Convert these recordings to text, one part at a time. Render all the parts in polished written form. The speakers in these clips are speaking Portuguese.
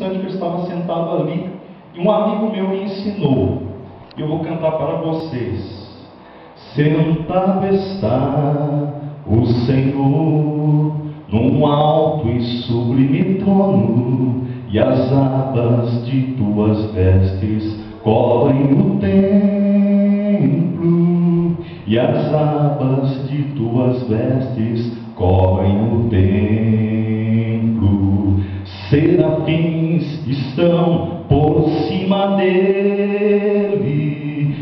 instante que eu estava sentado ali, e um amigo meu me ensinou. E eu vou cantar para vocês. Sentado está o Senhor num alto e sublime trono, e as abas de tuas vestes cobrem o templo, e as abas de tuas vestes cobrem o templo. Serafins estão por cima dele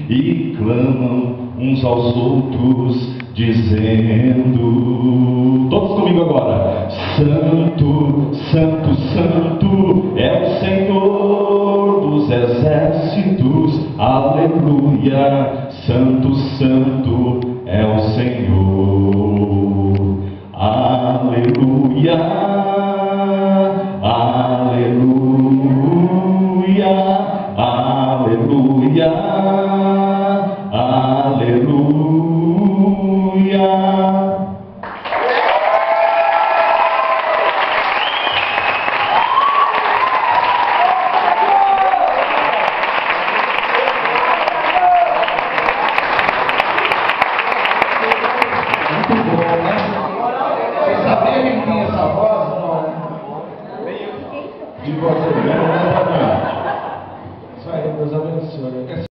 e clamam uns aos outros, dizendo, todos comigo agora: Santo, Santo, Santo é o Senhor dos exércitos, aleluia. Santo, Santo é o Senhor, aleluia, aleluia, aleluia, aleluia. Muito bom, né? Você sabia quem tem essa voz? Não? De você, né?